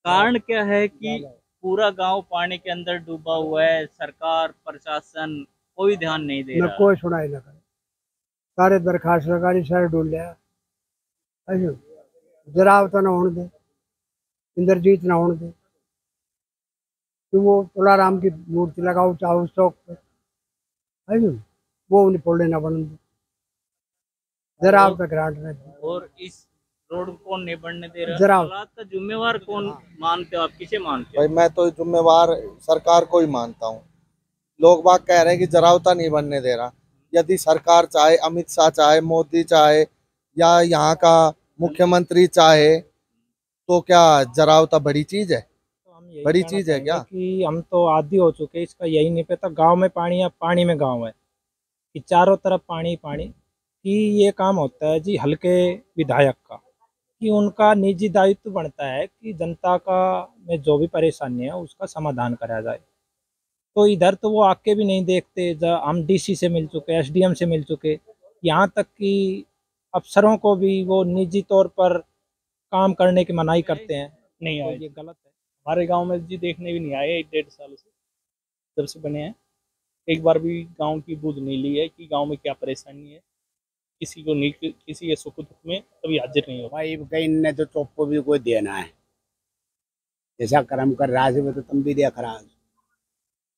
कारण क्या है कि पूरा गांव पानी के अंदर डूबा हुआ है, सरकार प्रशासन कोई ध्यान नहीं दे न रहा। कोई सुनाई न करे। सारे दरखास्त सरकारी सारे ढूंढ लिया। अयो जरावत न होने दे, इंद्रजीत न होने दे कि वो तुलाराम की मूर्ति लगाओ चाहो उस चौक पे। अयो वो उन्हें फोड़े न बन दे, और जरावत ग्रांट न दे। और इस रोड को कौन नहीं बढ़ने दे रहा? जरावत हालात का जिम्मेवार कौन मानते हो आप? किसे मानते भाई हो? मैं तो जिम्मेवार सरकार को ही मानता हूँ। लोग बाग कह रहे हैं कि जरावता नहीं बनने दे रहा। यदि सरकार चाहे, अमित शाह चाहे, मोदी चाहे या यहाँ का मुख्यमंत्री चाहे, तो क्या जरावता बड़ी चीज है? तो हम यही बड़ी कहना चीज है चाहेंगे क्या? कि हम तो आदी हो चुके हैं, इसका यही नहीं पता गांव में पानी या पानी में गांव है कि चारों तरफ पानी पानी। कि ये काम होता है जी हल्के विधायक का, कि उनका निजी दायित्व बनता है कि जनता का में जो भी परेशानी है उसका समाधान कराया जाए। तो इधर तो वो आके भी नहीं देखते। हम डीसी से मिल चुके, एसडीएम से मिल चुके, यहाँ तक कि अफसरों को भी वो निजी तौर पर काम करने की मनाही करते हैं। नहीं तो आए ये गलत है। हमारे गांव में जी देखने भी नहीं आए 1 डेढ़ साल से जब से बने हैं। एक बार भी गांव की बूझ नहीं ली है कि गांव में क्या परेशानी है। किसी को नहीं, किसी के सुख दुख में कभी हाजिर नहीं होता। भाई कहीं ने तो चौक को भी कोई देना है, जैसा कर्म कर रहा है तो तुम भी देख रहा है।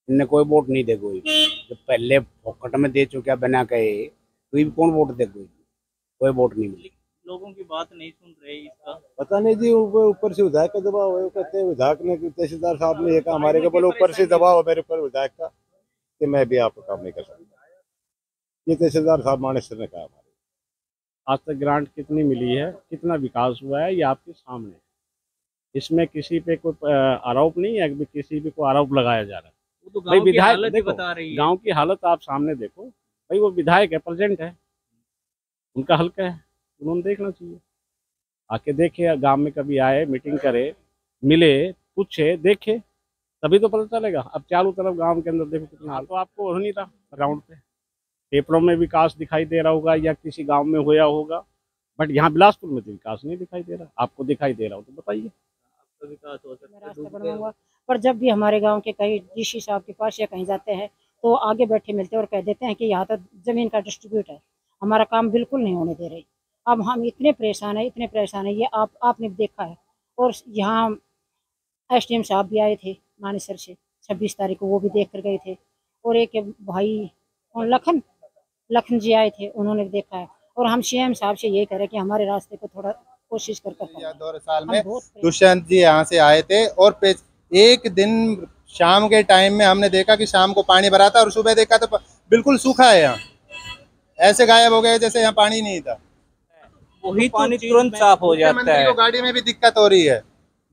इनने कोई वोट नहीं दे कोई, जब पहले फोकट में दे चुका बना के तो भी कौन वोट दे? कोई वोट नहीं मिली। लोगों की बात नहीं सुन रहे इसका। पता नहीं जी, ऊपर ऊपर से विधायक का दबाव है। वो कहते हैं विधायक ने, तहसीलदार साहब ने ये कहा हमारे के बोले ऊपर से दबाव है मेरे ऊपर विधायक का कि मैं भी आपका काम नहीं कर सकता। ये तहसीलदार साहब मानेसर ने कहा हमारे। आज तक ग्रांट कितनी मिली है, कितना विकास हुआ है, ये आपके सामने है। इसमें किसी पे कोई आरोप नहीं है कि किसी पे कोई आरोप लगाया जा रहा है। वो तो भाई गांव की विधायक हालत ही देखो, बता रही है। गांव की हालत आप सामने देखो। भाई वो विधायक है, प्रेजेंट है, उनका हल्का है, उन्होंने देखना चाहिए। आके देखे, गांव में कभी आए, मीटिंग करे, मिले, पूछे, देखे, तभी तो पता चलेगा। अब चारों तरफ गांव के अंदर देखो कितना हाल, तो आपको हो नहीं रहा ग्राउंड पे। पेपरों में विकास दिखाई दे रहा होगा या किसी गांव में होया होगा, बट यहाँ बिलासपुर में तो विकास नहीं दिखाई दे रहा। आपको दिखाई दे रहा हो तो बताइए। आपका विकास हो सकता मैं है, रास्ता डूब गए बनवाऊंगा। हो। पर जब भी हमारे गांव के कहीं डीसी साहब के पास या कहीं जाते हैं तो आगे बैठे मिलते हैं और कह देते हैं कि यहाँ तो ज़मीन का डिस्ट्रीब्यूट है, हमारा काम बिल्कुल नहीं होने दे रही। अब हम इतने परेशान हैं, इतने परेशान हैं, ये आपने देखा है। और यहाँ एसडीएम साहब भी आए थे मानेसर से 26 तारीख को, वो भी देख कर गए थे। और एक भाई और लखन लखन जी आए थे, उन्होंने भी देखा है। और हम सीएम साहब से यही कह रहे हैं कि हमारे रास्ते को थोड़ा कोशिश कर या कर 2 साल में हम बहुत दुष्यंत जी यहाँ से आए थे और एक दिन शाम के टाइम में हमने देखा कि शाम को पानी भरा था और सुबह देखा तो बिल्कुल सूखा है। यहाँ ऐसे गायब हो गए जैसे यहाँ पानी नहीं था। वही तो पानी चीज़ तुरंत साफ हो जाता मुख्यमंत्री है। को गाड़ी में भी दिक्कत हो रही है,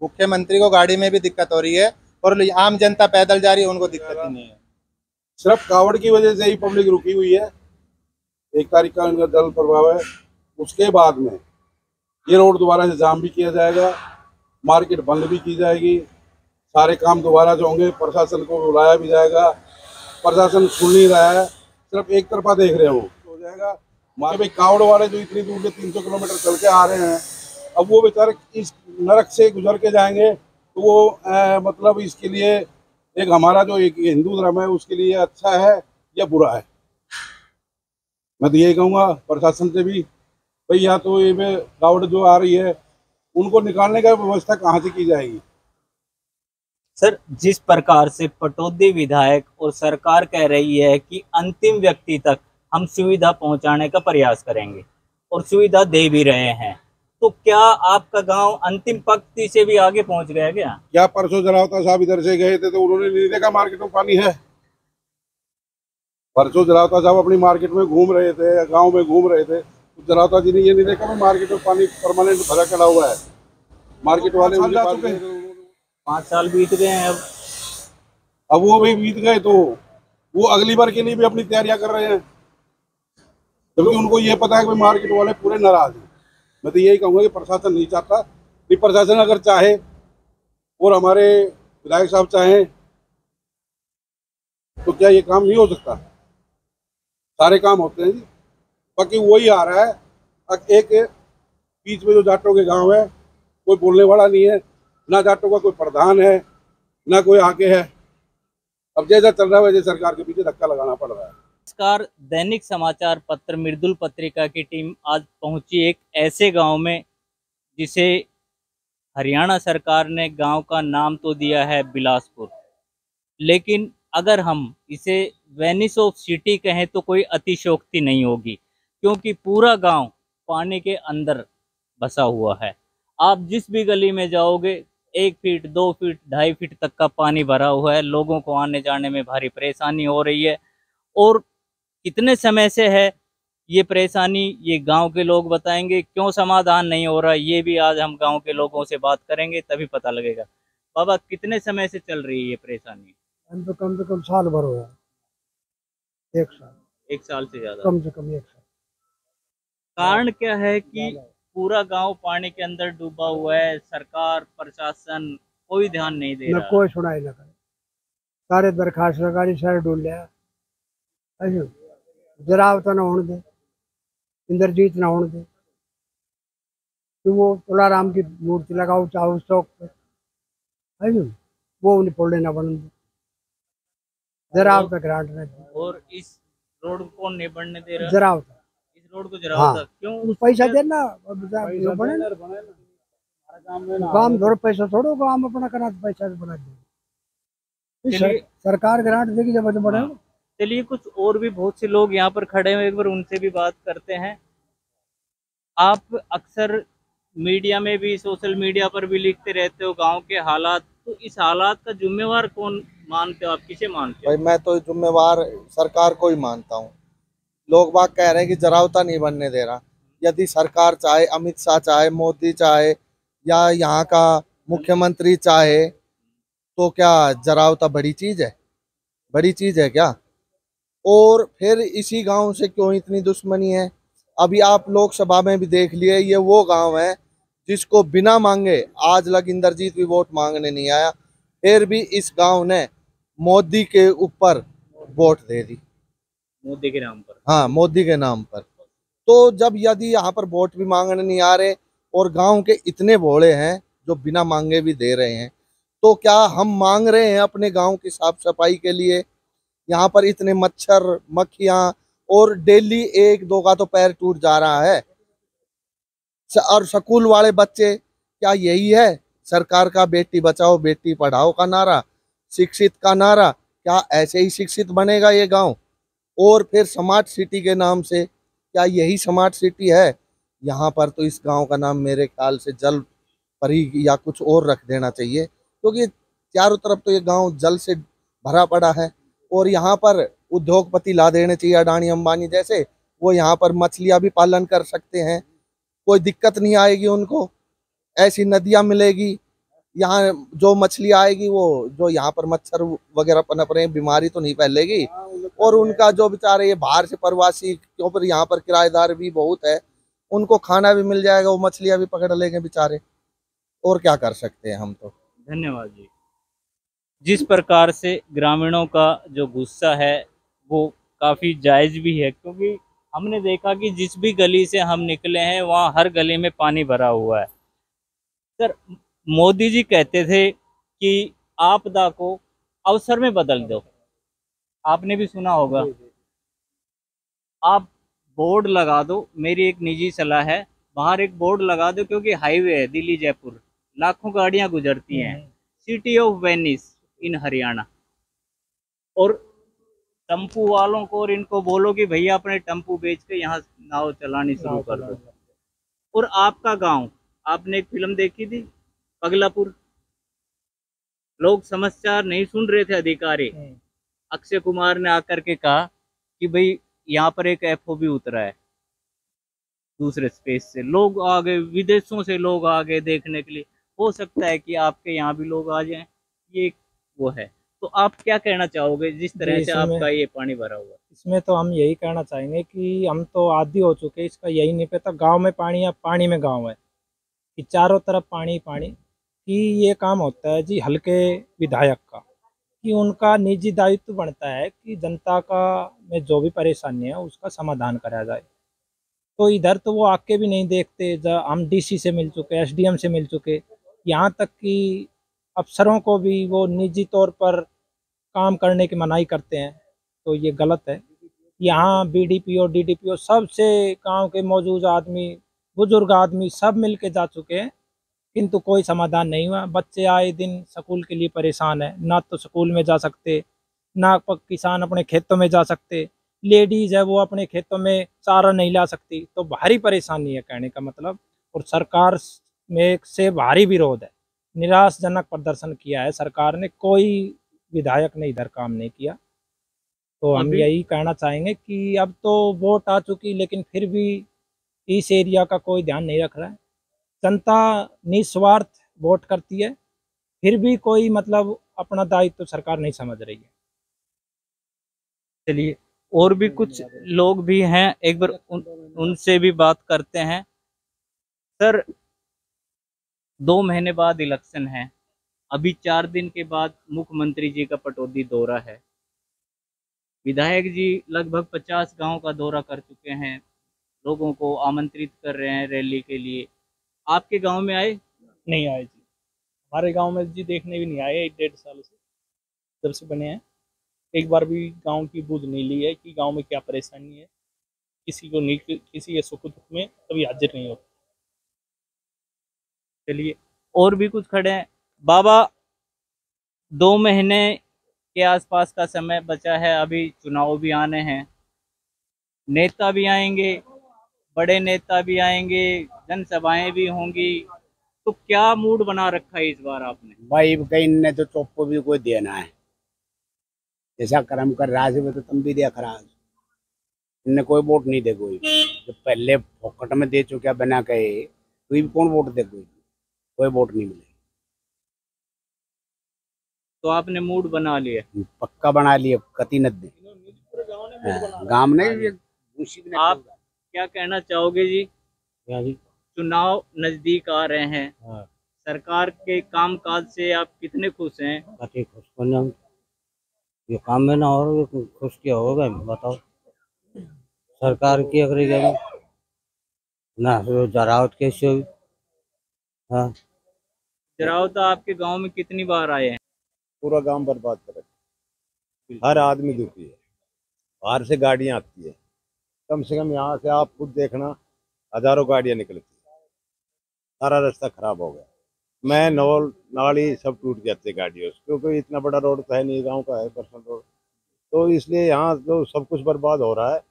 मुख्यमंत्री को गाड़ी में भी दिक्कत हो रही है और आम जनता पैदल जा रही है, उनको दिक्कत ही नहीं है। सिर्फ कावड़ की वजह से ही पब्लिक रुकी हुई है। 1 तारीख का इनका जल प्रभाव है। उसके बाद में ये रोड दोबारा से जाम भी किया जाएगा, मार्केट बंद भी की जाएगी, सारे काम दोबारा जो होंगे। प्रशासन को बुलाया भी जाएगा, प्रशासन सुन नहीं रहा है, सिर्फ एक तरफा देख रहे हो जाएगा। मारे भाई कावड़ वाले जो इतनी दूर से 300 किलोमीटर चल के आ रहे हैं, अब वो बेचारे इस नरक से गुजर के जाएंगे तो वो मतलब इसके लिए एक हमारा जो एक हिंदू धर्म है उसके लिए अच्छा है या बुरा है? मैं तो यही कहूँगा प्रशासन से भी, भाई या तो ये कावड़ जो आ रही है उनको निकालने का व्यवस्था कहाँ से की जाएगी? सर, जिस प्रकार से पटौदी विधायक और सरकार कह रही है कि अंतिम व्यक्ति तक हम सुविधा पहुंचाने का प्रयास करेंगे और सुविधा दे भी रहे हैं, तो क्या आपका गांव अंतिम पंक्ति से भी आगे पहुंच गया क्या? क्या परसों जलावता साहब इधर से गए थे तो उन्होंने नहीं देखा मार्केट में पानी है? परसों जलावता साहब अपनी मार्केट में घूम रहे थे, गांव में घूम रहे थे, तो जलावता जी ने ये नहीं देखा मार्केट में पानी परमानेंट भरा चढ़ा हुआ है। मार्केट वाले 5 साल बीत गए हैं। अब वो भी बीत गए तो वो अगली बार के लिए भी अपनी तैयारियां कर रहे हैं, क्योंकि उनको ये पता है कि मार्केट वाले पूरे नाराज हैं। मैं तो यही कहूँगा कि प्रशासन नहीं चाहता कि प्रशासन अगर चाहे और हमारे विधायक साहब चाहें तो क्या ये काम नहीं हो सकता? सारे काम होते हैं जी, बाकी वही आ रहा है। एक बीच में जो जाटों के गांव है कोई बोलने वाला नहीं है, ना जाटों का कोई प्रधान है ना कोई आगे है। अब जैसा चल रहा है वैसे सरकार के पीछे धक्का लगाना पड़ रहा है। नमस्कार, दैनिक समाचार पत्र मृदुल पत्रिका की टीम आज पहुंची एक ऐसे गांव में जिसे हरियाणा सरकार ने गांव का नाम तो दिया है बिलासपुर, लेकिन अगर हम इसे वेनिस ऑफ सिटी कहें तो कोई अतिशयोक्ति नहीं होगी, क्योंकि पूरा गांव पानी के अंदर बसा हुआ है। आप जिस भी गली में जाओगे 1 फीट 2 फीट 2.5 फीट तक का पानी भरा हुआ है। लोगों को आने जाने में भारी परेशानी हो रही है। और कितने समय से है ये परेशानी, ये गांव के लोग बताएंगे। क्यों समाधान नहीं हो रहा, ये भी आज हम गांव के लोगों से बात करेंगे, तभी पता लगेगा। बाबा, कितने समय से चल रही है ये परेशानी? हम तो कम से कम साल भर हो गया, 1 साल, 1 साल से ज्यादा। कम से कम 1 साल। कारण क्या है कि पूरा गांव पानी के अंदर डूबा हुआ है, सरकार प्रशासन कोई ध्यान नहीं दे न रहा। कोई सुनाई न करे, सारे दरखास्त सरकारी सारे डूल लिया। ऐसे जरावत न होने दे, इंद्रजीत न होने दे कि वो तुलाराम की मूर्ति लगाओ चाहो उस चौक पे, है वो उन्हें फोड़े न बन दे, जरावत ग्रांट न दे। और इस रोड को नहीं बनने दे रहा, जरावत इस रोड को जरा हाँ। क्यों? पैसा देना बने काम थोड़ा पैसा छोड़ो, काम अपना करना तो पैसा भी बना दे। सरकार ग्रांट देगी जब बने। हाँ। चलिए, कुछ और भी बहुत से लोग यहाँ पर खड़े हैं, एक बार उनसे भी बात करते हैं। आप अक्सर मीडिया में भी, सोशल मीडिया पर भी लिखते रहते हो गांव के हालात, तो इस हालात का जिम्मेवार कौन मानते हो आप, किसे मानते हो? भाई मैं तो जिम्मेवार सरकार को ही मानता हूँ। लोग बाग कह रहे हैं कि जरावता नहीं बनने दे रहा। यदि सरकार चाहे, अमित शाह चाहे, मोदी चाहे या यहाँ का मुख्यमंत्री चाहे, तो क्या जरावता बड़ी चीज है? बड़ी चीज है क्या? और फिर इसी गांव से क्यों इतनी दुश्मनी है? अभी आप लोकसभा में भी देख लिए, ये वो गांव है जिसको बिना मांगे आज लग इंद्रजीत भी वोट मांगने नहीं आया, फिर भी इस गांव ने मोदी के ऊपर वोट दे दी। मोदी के नाम पर? हाँ, मोदी के नाम पर। तो जब यदि यहाँ पर वोट भी मांगने नहीं आ रहे और गांव के इतने भोले हैं जो बिना मांगे भी दे रहे हैं, तो क्या हम मांग रहे हैं अपने गांव की साफ सफाई के लिए? यहाँ पर इतने मच्छर मक्खियां, और डेली 1-2 का तो पैर टूट जा रहा है। और स्कूल वाले बच्चे, क्या यही है सरकार का बेटी बचाओ बेटी पढ़ाओ का नारा, शिक्षित का नारा? क्या ऐसे ही शिक्षित बनेगा ये गांव? और फिर स्मार्ट सिटी के नाम से, क्या यही स्मार्ट सिटी है? यहाँ पर तो इस गांव का नाम मेरे ख्याल से जल परी या कुछ और रख देना चाहिए, क्योंकि चारों तरफ तो ये गांव जल से भरा पड़ा है। और यहाँ पर उद्योगपति ला देने चाहिए, अडानी अंबानी जैसे, वो यहाँ पर मछलियाँ भी पालन कर सकते हैं, कोई दिक्कत नहीं आएगी उनको। ऐसी नदियाँ मिलेगी, यहाँ जो मछली आएगी वो जो यहाँ पर मच्छर वगैरह पनप रहे हैं, बीमारी तो नहीं फैलेगी। और उनका जो बेचारे ये बाहर से प्रवासी, क्यों पर यहाँ पर किराएदार भी बहुत है, उनको खाना भी मिल जाएगा, वो मछलियाँ भी पकड़ लेंगे बेचारे। और क्या कर सकते हैं हम तो। धन्यवाद जी। जिस प्रकार से ग्रामीणों का जो गुस्सा है वो काफ़ी जायज़ भी है, क्योंकि हमने देखा कि जिस भी गली से हम निकले हैं वहाँ हर गली में पानी भरा हुआ है। सर, मोदी जी कहते थे कि आपदा को अवसर में बदल दो, आपने भी सुना होगा। आप बोर्ड लगा दो, मेरी एक निजी सलाह है, बाहर एक बोर्ड लगा दो, क्योंकि हाईवे है दिल्ली जयपुर, लाखों गाड़ियां गुजरती हैं, सिटी ऑफ वेनिस इन हरियाणा। और टम्पू वालों को और इनको बोलो कि भैया अपने टम्पू बेच के यहाँ नाव चलानी शुरू कर दो। और आपका गांव, आपने एक फिल्म देखी थी पगलापुर, लोग समाचार नहीं सुन रहे थे अधिकारी, अक्षय कुमार ने आकर के कहा कि भाई यहाँ पर एक एफओबी उतरा है दूसरे स्पेस से, लोग आ गए, विदेशों से लोग आ गए देखने के लिए। हो सकता है कि आपके यहाँ भी लोग आ जाएं, ये वो है। तो आप क्या कहना चाहोगे जिस तरह से आपका ये पानी भरा हुआ? इसमें तो हम यही कहना चाहेंगे कि हम तो आदी हो चुके, इसका यही नहीं पता गांव में पानी या पानी में गांव है, कि चारों तरफ पानी पानी। कि ये काम होता है जी हल्के विधायक का, कि उनका निजी दायित्व बनता है कि जनता का में जो भी परेशानी है उसका समाधान करा जाए। तो इधर तो वो आके भी नहीं देखते। जब हम डीसी से मिल चुके, एसडीएम से मिल चुके, यहाँ तक कि अफसरों को भी वो निजी तौर पर काम करने की मनाही करते हैं, तो ये गलत है। यहाँ बीडीपीओ डीडीपीओ सबसे गांव के मौजूद आदमी, बुजुर्ग आदमी सब मिल के जा चुके हैं, किंतु कोई समाधान नहीं हुआ। बच्चे आए दिन स्कूल के लिए परेशान है, ना तो स्कूल में जा सकते, ना किसान अपने खेतों में जा सकते, लेडीज है वो अपने खेतों में चारा नहीं ला सकती, तो भारी परेशानी है कहने का मतलब। और सरकार में से भारी विरोध है, निराशजनक प्रदर्शन किया है सरकार ने, कोई विधायक ने इधर काम नहीं किया। तो हम यही कहना चाहेंगे कि अब तो वोट आ चुकी, लेकिन फिर भी इस एरिया का कोई ध्यान नहीं रख रहा है। जनता निस्वार्थ वोट करती है, फिर भी कोई मतलब अपना दायित्व तो सरकार नहीं समझ रही है। चलिए, और भी कुछ लोग भी हैं, एक बार उनसे भी बात करते हैं। सर, 2 महीने बाद इलेक्शन है, अभी 4 दिन के बाद मुख्यमंत्री जी का पटौदी दौरा है। विधायक जी लगभग 50 गांव का दौरा कर चुके हैं, लोगों को आमंत्रित कर रहे हैं रैली के लिए। आपके गांव में आए? नहीं आए जी, हमारे गांव में जी देखने भी नहीं आए 1-1.5 साल से, जब से बने हैं। एक बार भी गांव की बूझ नहीं ली है कि गांव में क्या परेशानी है, किसी को नहीं, किसी के सुख दुख में कभी हाजिर नहीं होता। चलिए, और भी कुछ खड़े हैं। बाबा, 2 महीने के आसपास का समय बचा है, अभी चुनाव भी आने हैं, नेता भी आएंगे, बड़े नेता भी आएंगे, जनसभाएं भी होंगी, तो क्या मूड बना रखा है इस बार आपने? भाई कहीं ने तो चौक को भी कोई देना है, जैसा कर्म कर रहा है तो तुम भी दिया खराज। इनने कोई वोट नहीं दे कोई, जो पहले फोकट में दे चुका बना कहे तो भी कौन वोट दे, कोई वोट नहीं मिले। तो आपने मूड बना लिया? पक्का बना लिए, कति न दे गांव में। आप क्या कहना चाहोगे जी? चुनाव नजदीक आ रहे हैं, सरकार के कामकाज से आप कितने खुश हैं? काफी खुश होने हम, ये काम में ना और खुश क्या होगा बताओ। सरकार की अगर ये ना जरावत कैसे हुई। हाँ, जरावत आपके गांव में कितनी बार आए हैं? पूरा गांव बर्बाद कर, हर आदमी दुखी है, बाहर से गाड़ियां आती है, कम से कम यहाँ से आप खुद देखना, हजारों गाड़ियां निकलती है, सारा रास्ता खराब हो गया। मैं नौल नाली सब टूट जाते गाड़ियों से, क्योंकि इतना बड़ा रोड तो है नहीं, गांव का है पर्सनल रोड, तो इसलिए यहाँ तो सब कुछ बर्बाद हो रहा है।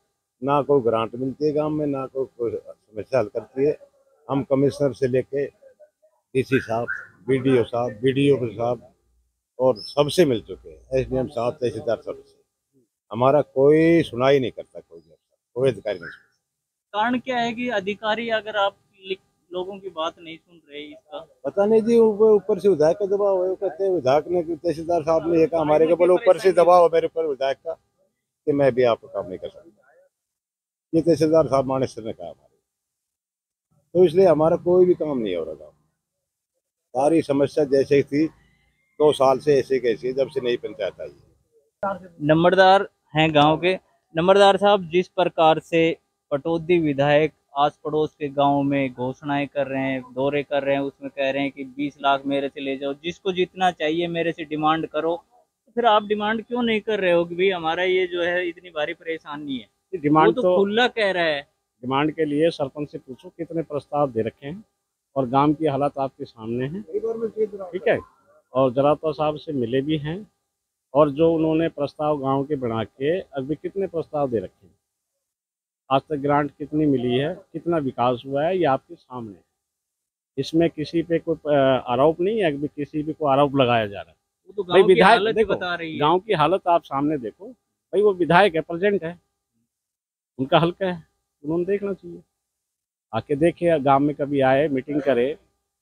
ना कोई ग्रांट मिलती है गांव में, ना कोई समस्या हल करती है। हम कमिश्नर से लेके डीसी साहब, बीडीओ साहब, बीडीओ साहब और सबसे मिल चुके हैं, एसडीएम साहब, तहसीलदार साहब से, हमारा कोई सुनाई नहीं करता, कोई अधिकारी नहीं सुनता। कारण क्या है कि अधिकारी अगर आप लोगों की बात नहीं सुन रहे, इसका पता नहीं जी, ऊपर से विधायक का दबाव है, कहते हैं विधायक ने, तहसीलदार साहब ने कहा हमारे के बोले ऊपर से दबाव है मेरे ऊपर विधायक का कि मैं भी आपका काम नहीं कर सकता, ये तहसीलदार साहब मानेसर ने कहा हमारे, तो इसलिए हमारा कोई भी काम नहीं हो रहा था। सारी समस्या जैसे थी 2 साल से ऐसे कैसे, जब से नई पंचायत आई है। नंबरदार हैं गांव के। नंबरदार साहब, जिस प्रकार से पटौदी विधायक आस पड़ोस के गांव में घोषणाएं कर रहे हैं, दौरे कर रहे हैं, उसमें कह रहे हैं कि 20 लाख मेरे से ले जाओ, जिसको जितना चाहिए मेरे से डिमांड करो, तो फिर आप डिमांड क्यों नहीं कर रहे हो कि भाई हमारा ये जो है इतनी भारी परेशानी है? डिमांड तो खुला कह रहा है। डिमांड के लिए सरपंच से पूछो कितने प्रस्ताव दे रखे हैं, और गांव की हालत आपके सामने है, ठीक है। और जरावता साहब से मिले भी हैं, और जो उन्होंने प्रस्ताव गांव के बना के अभी कितने प्रस्ताव दे रखे हैं, आज तक ग्रांट कितनी मिली है, कितना विकास हुआ है, ये आपके सामने है। इसमें किसी पे कोई आरोप नहीं है कि किसी पे कोई आरोप लगाया जा रहा है। वो तो भाई गांव की हालत ही देखो, बता रही है। गांव की हालत आप सामने देखो भाई, वो विधायक है, प्रेजेंट है, उनका हल्का है, उन्होंने देखना चाहिए, आके देखे, गांव में कभी आए, मीटिंग करे,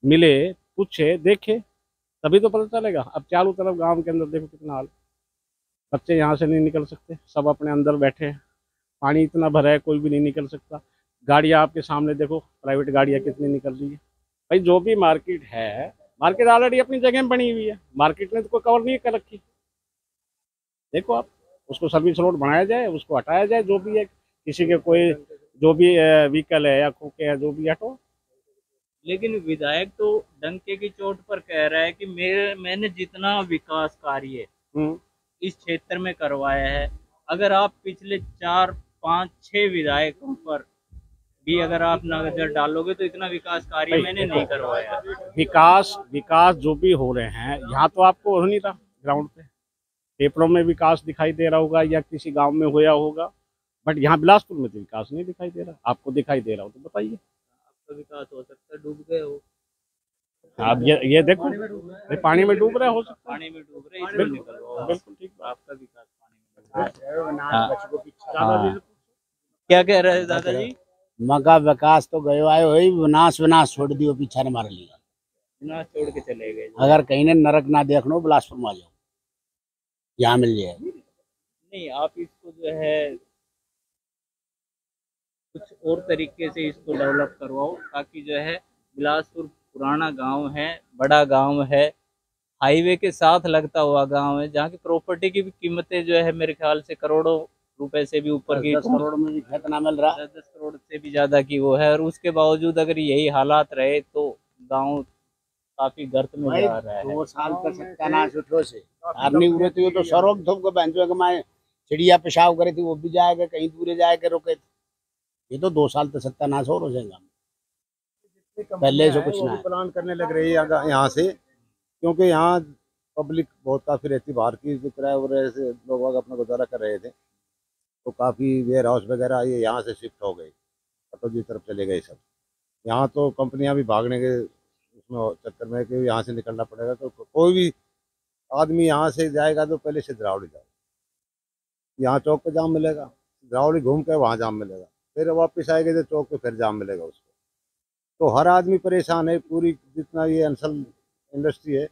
मिले, पूछे, देखे, तभी तो पता चलेगा। अब चारों तरफ गांव के अंदर देखो कितना हाल, बच्चे यहाँ से नहीं निकल सकते, सब अपने अंदर बैठे हैं, पानी इतना भरा है कोई भी नहीं निकल सकता। गाड़ियाँ आपके सामने देखो, प्राइवेट गाड़ियाँ कितनी निकल रही है। भाई जो भी मार्केट है, मार्केट ऑलरेडी अपनी जगह में बनी हुई है, मार्केट ने तो कोई कवर नहीं कर रखी। देखो आप, उसको सर्विस रोड बनाया जाए, उसको हटाया जाए, जो भी है, किसी के कोई जो भी व्हीकल है या खोके है जो भी हटो, लेकिन विधायक तो डंके की चोट पर कह रहा है कि मैंने जितना विकास कार्य इस क्षेत्र में करवाया है, अगर आप पिछले 4, 5, 6 विधायकों पर भी अगर आप नजर डालोगे तो इतना विकास कार्य मैंने नहीं करवाया। विकास जो भी हो रहे हैं यहाँ तो आपको हो नहीं रहा, ग्राउंड पे पेपरों में विकास दिखाई दे रहा होगा या किसी गांव में होया होगा, बट यहाँ बिलासपुर में तो विकास नहीं दिखाई दे रहा। आपको दिखाई दे रहा हो तो बताइए। आपका विकास हो सकता है डूब गए हो, आप ये देखो पानी में डूब रहे हो सकता है, पानी में डूब रहे इसमें निकल रहा हो। बिल्कुल ठीक। आपका विकास पानी में क्या कह रहे हैं दादाजी? मका विकास तो गयो आयो है, विनाश छोड़ दियो पीछा ने मार लिया, विनाश छोड़ के चले गए। अगर कहीं ने नरक ना देखनो बिलासपुर में आ जाओ, यहाँ मिल जाए। नहीं, आप इसको जो है कुछ और तरीके से इसको डेवलप करवाओ ताकि जो है बिलासपुर पुराना गांव है, बड़ा गांव है, हाईवे के साथ लगता हुआ गांव है, जहाँ की प्रॉपर्टी की भी कीमतें जो है मेरे ख्याल से करोड़ों रुपए से भी ऊपर की, 10 करोड़ में भी खेत ना मिल रहा, 10 करोड़ से भी ज्यादा की वो है। और उसके बावजूद अगर यही हालात रहे तो गांव काफी गर्त में जा रहा है। 2 साल का सत्यानाश उठो से आर्मी उड़े थी तो सरोग धूप को बैंचो के माए चिड़िया पेशाब करे थी, वो भी जाएगा कहीं दूर जाएगा रोके थे। ये तो 2 साल तक सत्यानाश और हो जाएगा, पहले से कुछ ना प्लान करने लग रही है यहाँ से, क्योंकि यहाँ पब्लिक बहुत काफ़ी रहती, बाहर की जो किराए वगैरह से लोग अपना गुजारा कर रहे थे, तो काफ़ी वेयर हाउस वगैरह ये यहाँ से शिफ्ट हो गई, पटौदी तरफ चले गए सब। यहाँ तो कंपनियाँ भी भागने के उसमें चक्कर में कि यहाँ से निकलना पड़ेगा, तो कोई भी आदमी यहाँ से जाएगा तो पहले सिद्धरावली जाए, यहाँ चौक पे जाम मिलेगा, सिद्धरावली घूम के वहाँ जाम मिलेगा, फिर वापस आएगा तो चौक पे फिर जाम मिलेगा उसको। तो हर आदमी परेशान है, पूरी जितना ये अंसल इंडस्ट्री है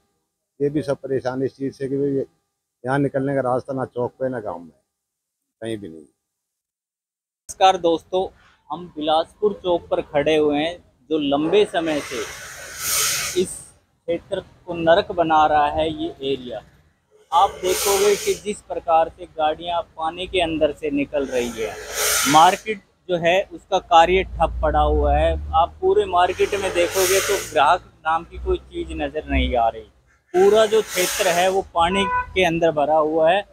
ये भी सब परेशान है इस चीज़ से कि भाई यहाँ निकलने का रास्ता ना चौक पे ना गांव में कहीं भी नहीं। नमस्कार दोस्तों, हम बिलासपुर चौक पर खड़े हुए हैं जो लंबे समय से इस क्षेत्र को नरक बना रहा है। ये एरिया आप देखोगे कि जिस प्रकार से गाड़ियां पानी के अंदर से निकल रही है, मार्केट जो है उसका कार्य ठप पड़ा हुआ है। आप पूरे मार्केट में देखोगे तो ग्राहक नाम की कोई चीज़ नज़र नहीं आ रही। पूरा जो क्षेत्र है वो पानी के अंदर भरा हुआ है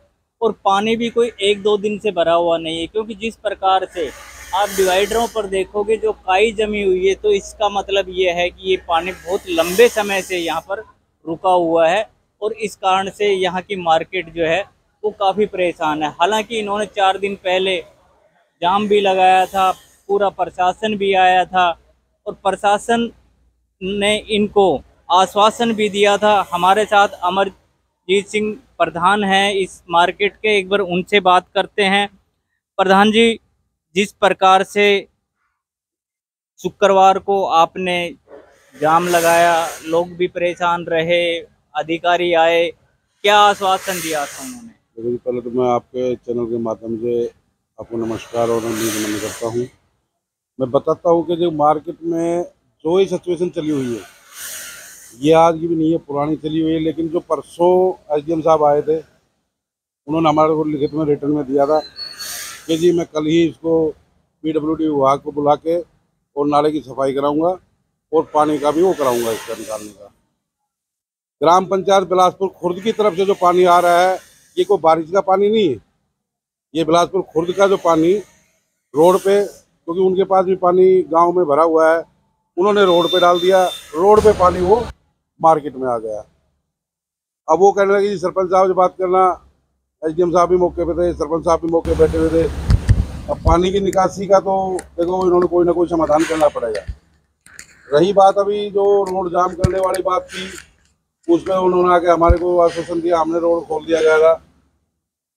और पानी भी कोई 1-2 दिन से भरा हुआ नहीं है, क्योंकि जिस प्रकार से आप डिवाइडरों पर देखोगे जो काई जमी हुई है, तो इसका मतलब ये है कि ये पानी बहुत लंबे समय से यहाँ पर रुका हुआ है और इस कारण से यहाँ की मार्केट जो है वो काफ़ी परेशान है। हालांकि इन्होंने 4 दिन पहले जाम भी लगाया था, पूरा प्रशासन भी आया था और प्रशासन ने इनको आश्वासन भी दिया था। हमारे साथ अमरजीत सिंह प्रधान हैं इस मार्केट के, एक बार उनसे बात करते हैं। प्रधान जी, जिस प्रकार से शुक्रवार को आपने जाम लगाया, लोग भी परेशान रहे, अधिकारी आए, क्या आश्वासन दिया था उन्होंने? देखो, पहले तो मैं आपके चैनल के माध्यम से आपको नमस्कार और नमन करता हूँ। मैं बताता हूँ कि जो मार्केट में जो ही सिचुएशन चली हुई है ये आज की भी नहीं है, पुरानी चली हुई है। लेकिन जो परसों एसडीएम साहब आए थे, उन्होंने हमारे को लिखित में रिटर्न में दिया था कि जी मैं कल ही इसको पीडब्ल्यूडी विभाग को बुला के और नाले की सफाई कराऊंगा और पानी का भी वो कराऊंगा इसका निकालने का। ग्राम पंचायत बिलासपुर खुर्द की तरफ से जो पानी आ रहा है ये कोई बारिश का पानी नहीं है, ये बिलासपुर खुर्द का जो पानी रोड पे, क्योंकि उनके पास भी पानी गांव में भरा हुआ है, उन्होंने रोड पे डाल दिया, रोड पे पानी वो मार्केट में आ गया। अब वो कहने लगे जी सरपंच साहब से बात करना, एसडीएम साहब भी मौके पे थे, सरपंच साहब भी मौके बैठे हुए थे। अब पानी की निकासी का तो देखो इन्होंने कोई ना कोई समाधान करना पड़ेगा। रही बात अभी जो रोड जाम करने वाली बात थी, उसमें उन्होंने आके हमारे को आश्वासन दिया, हमने रोड खोल दिया जाएगा।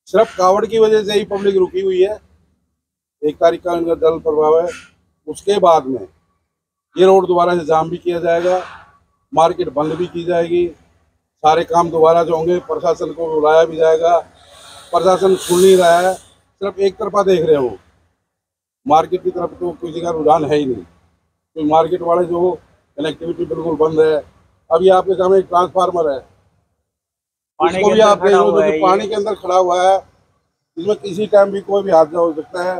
सिर्फ कावड़ की वजह से ही पब्लिक रुकी हुई है, 1 तारीख का इनका जल प्रभाव है। उसके बाद में ये रोड दोबारा से जाम भी किया जाएगा, मार्केट बंद भी की जाएगी, सारे काम दोबारा से होंगे, प्रशासन को बुलाया भी जाएगा। प्रशासन सुन नहीं रहा है, सिर्फ एक तरफा देख रहे हो, मार्केट की तरफ तो किसी का रुझान है ही नहीं। तो मार्केट वाले जो कनेक्टिविटी बिल्कुल बंद है। अभी आपके सामने एक ट्रांसफार्मर है, उसको भी आप देख लो, जो पानी के अंदर खड़ा हुआ है, इसमें किसी टाइम भी कोई भी हादसा हो सकता है।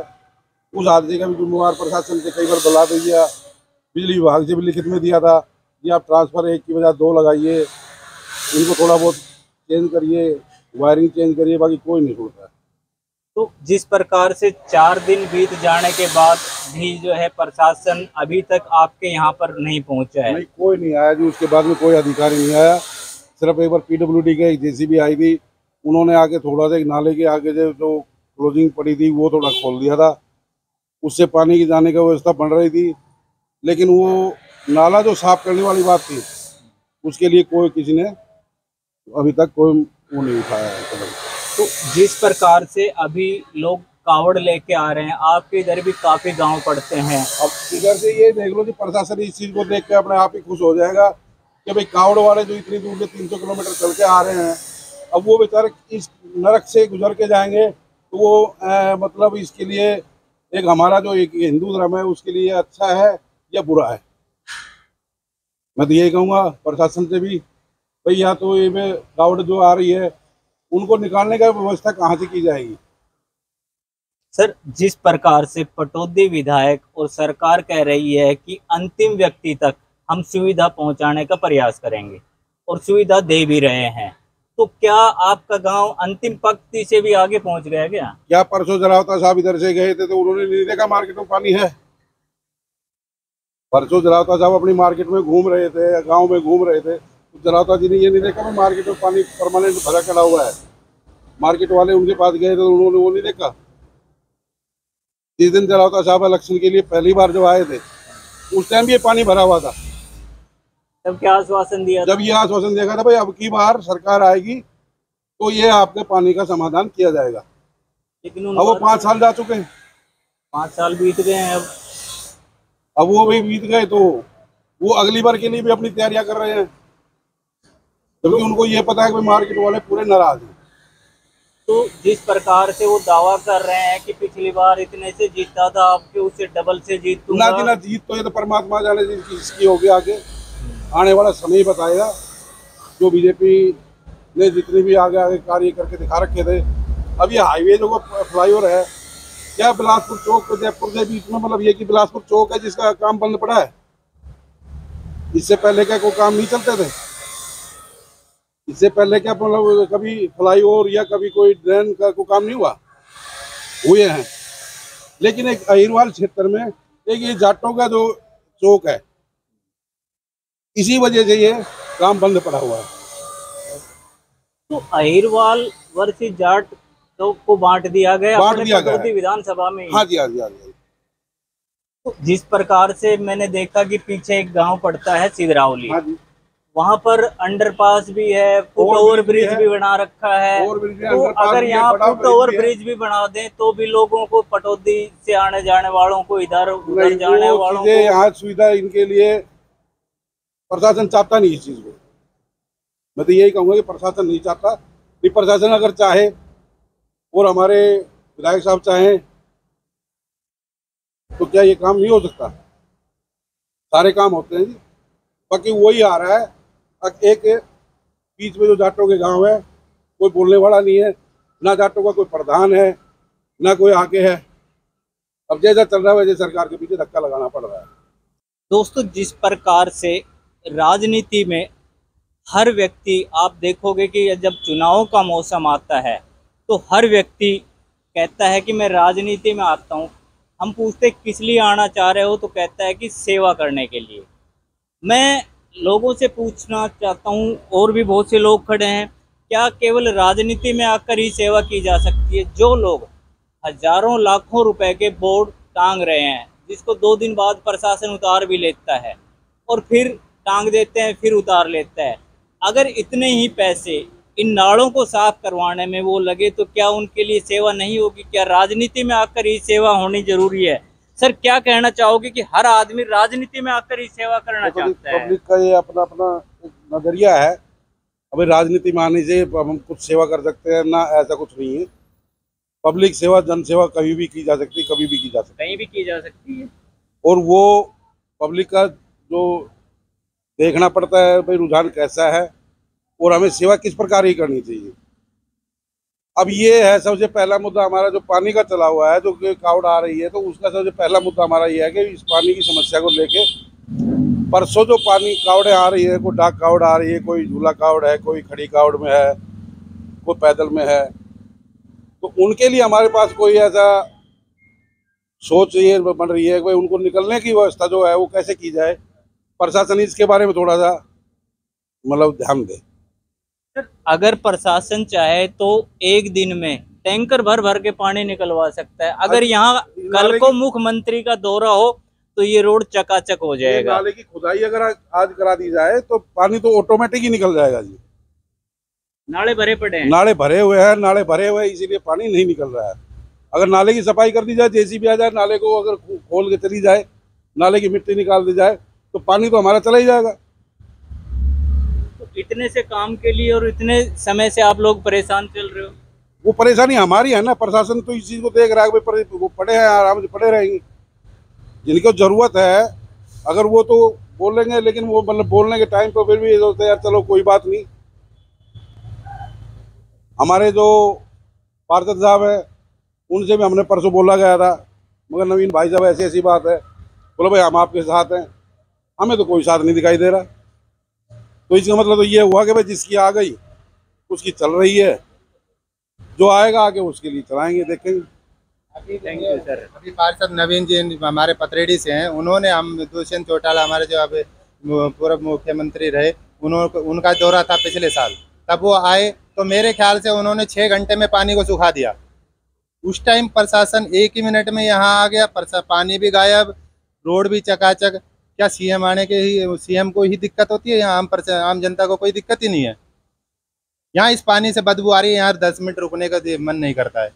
उस हादसे का भी जिम्मेवार प्रशासन से कई बार बुला दिया, बिजली विभाग से भी लिखित में दिया था कि आप ट्रांसफर 1 की बजाय 2 लगाइए, इनको थोड़ा बहुत चेंज करिए, वायरिंग चेंज करिए, बाकी कोई नहीं सुनता है। तो जिस प्रकार से 4 दिन बीत जाने के बाद भी जो है प्रशासन अभी तक आपके यहाँ पर नहीं पहुँचा है। नहीं, कोई नहीं आया जी, उसके बाद में कोई अधिकारी नहीं आया। सिर्फ एक बार PWD के एक JCB आई थी, उन्होंने आके थोड़ा सा एक नाले के आगे जो क्लोजिंग पड़ी थी वो थोड़ा खोल दिया था, उससे पानी की जाने की व्यवस्था बन रही थी। लेकिन वो नाला जो साफ करने वाली बात थी, उसके लिए कोई किसी ने अभी तक कोई वो नहीं उठाया है कदम। तो जिस प्रकार से अभी लोग कावड़ लेके आ रहे हैं, आपके इधर भी काफी गांव पड़ते हैं। अब इधर से ये देख लो कि प्रशासन इस चीज को देख के अपने आप ही खुश हो जाएगा कि भाई कावड़ वाले जो इतनी दूर से 300 किलोमीटर चल के आ रहे हैं, अब वो बेचारे इस नरक से गुजर के जाएंगे, तो वो मतलब इसके लिए एक हमारा जो एक हिंदू धर्म है उसके लिए अच्छा है या बुरा है। मैं तो यही कहूँगा प्रशासन से भी, भाई या तो ये कावड़ जो आ रही है उनको निकालने का व्यवस्था कहाँ से की जाएगी। सर, जिस प्रकार से पटौदी विधायक और सरकार कह रही है कि अंतिम व्यक्ति तक हम सुविधा पहुंचाने का प्रयास करेंगे और सुविधा दे भी रहे हैं, तो क्या आपका गांव अंतिम पंक्ति से भी आगे पहुंच गया क्या? क्या परसों जरावता साहब इधर से गए थे तो उन्होंने नहीं देखा मार्केट में पानी है? परसों जरावता साहब अपनी मार्केट में घूम रहे थे, गांव में घूम रहे थे, तो जरावता जी ने ये नहीं देखा मार्केट में पानी परमानेंट भरा खड़ा हुआ है। मार्केट वाले उनके पास गए तो उन्होंने वो नहीं देखा। जिस दिन जरावता साहब इलेक्शन के लिए पहली बार जब आए थे, उस टाइम भी ये पानी भरा हुआ था। तब क्या आश्वासन दिया? जब ये आश्वासन देखा था भाई अब की बार सरकार आएगी तो ये आपके पानी का समाधान किया जाएगा। लेकिन अब वो 5 साल जा चुके हैं, 5 साल बीत गए हैं। अब वो भी बीत गए तो वो अगली बार के लिए भी अपनी तैयारियां कर रहे हैं, क्योंकि उनको ये पता है कि मार्केट वाले पूरे नाराज हैं। तो जिस प्रकार से वो दावा कर रहे हैं कि पिछली बार इतने से जीता था, आपके उससे डबल से जीतूंगा। ना जीत तो ये तो परमात्मा जाने जिसकी होगी, आगे आने वाला समय ही बताएगा। जो बीजेपी ने जितने भी आगे आगे कार्य करके दिखा रखे थे, अब ये हाईवे जो फ्लाईओवर है, क्या बिलासपुर चौक और जयपुर के बीच में, मतलब ये कि बिलासपुर चौक है जिसका काम बंद पड़ा है। इससे पहले क्या कोई काम नहीं चलते थे? इससे पहले क्या मतलब कभी फ्लाईओवर या कभी कोई ड्रेन का कोई काम नहीं हुए हैं। लेकिन एक अहिरवाल क्षेत्र में एक ये जाटों का जो चौक है, इसी वजह से ये काम बंद पड़ा हुआ है। तो अहिरवाल वर्सेस जाट को बांट दिया गया विधानसभा में। हाँ जी, हाँ जी, हाँ जी। तो जिस प्रकार से मैंने देखा कि पीछे एक गांव पड़ता है सिदरावली, हाँ जी, वहाँ पर अंडरपास भी है, फुट ओवर ब्रिज भी बना रखा है। तो अगर यहाँ फुट ओवर ब्रिज भी बना दें तो भी लोगों को, पटौदी से आने जाने वालों को, इधर उधर जाने वालों को यहाँ सुविधा इनके लिए प्रशासन चाहता नहीं इस चीज को। मैं तो यही कहूँगा कि प्रशासन नहीं चाहता। कि प्रशासन अगर चाहे और हमारे विधायक साहब चाहें तो क्या ये काम नहीं हो सकता? सारे काम होते हैं जी। बाकी वही आ रहा है, एक बीच में जो जाटों के गांव है, कोई बोलने वाला नहीं है, ना जाटों का कोई प्रधान है, ना कोई आगे है। अब जैसा चल रहा है वैसे सरकार के पीछे धक्का लगाना पड़ रहा है। दोस्तों, जिस प्रकार से राजनीति में हर व्यक्ति, आप देखोगे कि जब चुनाव का मौसम आता है तो हर व्यक्ति कहता है कि मैं राजनीति में आता हूँ। हम पूछते किस लिए आना चाह रहे हो, तो कहता है कि सेवा करने के लिए। मैं लोगों से पूछना चाहता हूँ, और भी बहुत से लोग खड़े हैं, क्या केवल राजनीति में आकर ही सेवा की जा सकती है? जो लोग हजारों लाखों रुपए के बोर्ड टांग रहे हैं, जिसको 2 दिन बाद प्रशासन उतार भी लेता है और फिर टांग देते हैं, फिर उतार लेता है, अगर इतने ही पैसे इन नालों को साफ करवाने में वो लगे तो क्या उनके लिए सेवा नहीं होगी? क्या राजनीति में आकर ही सेवा होनी जरूरी है? सर, क्या कहना चाहोगे कि हर आदमी राजनीति में आकर ही सेवा करना चाहता है? पब्लिक का ये अपना अपना एक नजरिया है। अभी राजनीति में आने से हम कुछ सेवा कर सकते हैं ना, ऐसा कुछ नहीं है। पब्लिक सेवा, जन सेवा कभी भी की जा सकती है, कभी भी की जा सकती है, कहीं भी की जा सकती है। और वो पब्लिक का जो देखना पड़ता है भाई रुझान कैसा है और हमें सेवा किस प्रकार की करनी चाहिए। अब ये है सबसे पहला मुद्दा हमारा, जो पानी का चला हुआ है, जो कावड़ आ रही है, तो उसका सबसे पहला मुद्दा हमारा ये है कि इस पानी की समस्या को लेके परसों जो पानी कावड़े आ रही है, कोई डाक कावड़ आ रही है, कोई झूला कावड़ है, कोई खड़ी कावड़ में है, कोई पैदल में है, तो उनके लिए हमारे पास कोई ऐसा सोच ये बन रही है कि उनको निकलने की व्यवस्था जो है वो कैसे की जाए। प्रशासन इसके बारे में थोड़ा सा मतलब ध्यान दे। अगर प्रशासन चाहे तो एक दिन में टैंकर भर भर के पानी निकलवा सकता है। अगर यहाँ कल को मुख्यमंत्री का दौरा हो तो ये रोड चकाचक हो जाएगा। नाले की खुदाई अगर आज करा दी जाए तो पानी तो ऑटोमेटिक ही निकल जाएगा जी। नाले भरे पड़े हैं, नाले भरे हुए हैं, नाले भरे हुए हैं, इसीलिए पानी नहीं निकल रहा है। अगर नाले की सफाई कर दी जाए, जेसीबी आ जाए, नाले को अगर खोल के चली जाए, नाले की मिट्टी निकाल दी जाए, तो पानी तो हमारा चला ही जाएगा। तो इतने से काम के लिए और इतने समय से आप लोग परेशान चल रहे हो। वो परेशानी हमारी है ना, प्रशासन तो इस चीज को देख रहा है कि वो पड़े हैं, आराम से पड़े रहेंगे। जिनको जरूरत है अगर वो तो बोलेंगे, लेकिन वो मतलब बोलने के टाइम पर फिर भी ये सोचते हैं यार चलो कोई बात नहीं। हमारे जो पार्षद साहब है उनसे भी हमने परसों बोला गया था, मगर नवीन भाई साहब ऐसी ऐसी बात है, बोलो भाई हम आपके साथ हैं, हमें तो कोई साथ नहीं दिखाई दे रहा। तो इसका मतलब तो ये हुआ कि भाई जिसकी आ गई उसकी चल रही है, जो आएगा आगे उसके लिए चलाएंगे, देखेंगे। Thank you sir. अभी पार्षद नवीन जी हमारे पथरेडी से हैं, उन्होंने हम दुष्यंत चौटाला हमारे जो अब पूर्व मुख्यमंत्री रहे, उनका दौरा था पिछले साल, तब वो आए तो मेरे ख्याल से उन्होंने 6 घंटे में पानी को सुखा दिया। उस टाइम प्रशासन 1 ही मिनट में यहाँ आ गया, पानी भी गायब, रोड भी चकाचक। क्या सीएम आने के ही सीएम को ही दिक्कत होती है? यहाँ आम जनता को कोई दिक्कत ही नहीं है। यहाँ इस पानी से बदबू आ रही है, यहाँ 10 मिनट रुकने का मन नहीं करता है।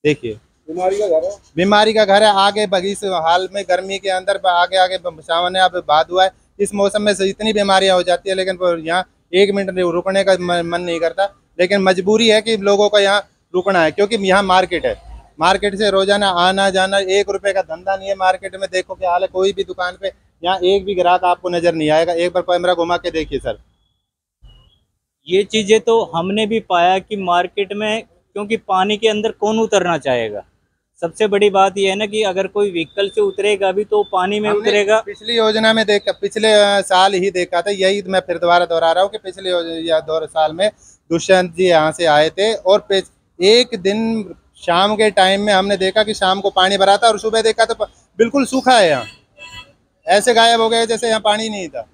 देखिए बीमारी का घर है, आगे बगीच हाल में गर्मी के अंदर आगे आगे सामने अब बाद हुआ है, इस मौसम में से इतनी बीमारियां हो जाती है, लेकिन यहाँ 1 मिनट रुकने का मन नहीं करता। लेकिन मजबूरी है कि लोगों का यहाँ रुकना है, क्योंकि यहाँ मार्केट है, मार्केट से रोजाना आना जाना, 1 रुपए का धंधा नहीं है मार्केट में। देखो क्या हाल है, कोई भी दुकान पे यहाँ एक भी ग्राहक आपको नजर नहीं आएगा। एक बार कैमरा घुमा के देखिए सर। ये चीजें तो हमने भी पाया कि मार्केट में, क्योंकि पानी के अंदर कौन उतरना चाहेगा। सबसे बड़ी बात यह है ना कि अगर कोई व्हीकल से उतरेगा भी तो पानी में उतरेगा। पिछली योजना में देखा, पिछले साल ही देखा था, यही मैं फिर दोबारा दोहरा रहा हूँ कि पिछले साल में दुष्यंत जी यहाँ से आए थे और एक दिन शाम के टाइम में हमने देखा कि शाम को पानी भरा था और सुबह देखा तो बिल्कुल सूखा है, यहाँ ऐसे गायब हो गए जैसे यहाँ पानी नहीं था।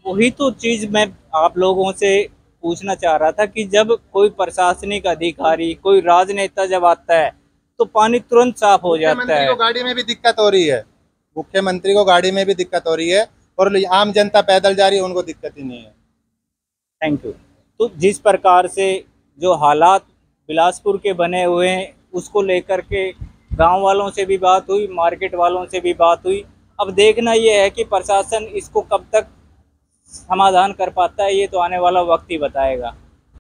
वही तो चीज मैं आप लोगों से पूछना चाह रहा था कि जब कोई प्रशासनिक अधिकारी, कोई राजनेता जब आता है तो पानी तुरंत साफ हो जाता है। मुख्यमंत्री को गाड़ी में भी दिक्कत हो रही है, मुख्यमंत्री को गाड़ी में भी दिक्कत हो रही है, और आम जनता पैदल जा रही है, उनको दिक्कत ही नहीं है। Thank you. तो जिस प्रकार से जो हालात बिलासपुर के बने हुए हैं उसको लेकर के गांव वालों से भी बात हुई, मार्केट वालों से भी बात हुई। अब देखना ये है कि प्रशासन इसको कब तक समाधान कर पाता है, ये तो आने वाला वक्त ही बताएगा।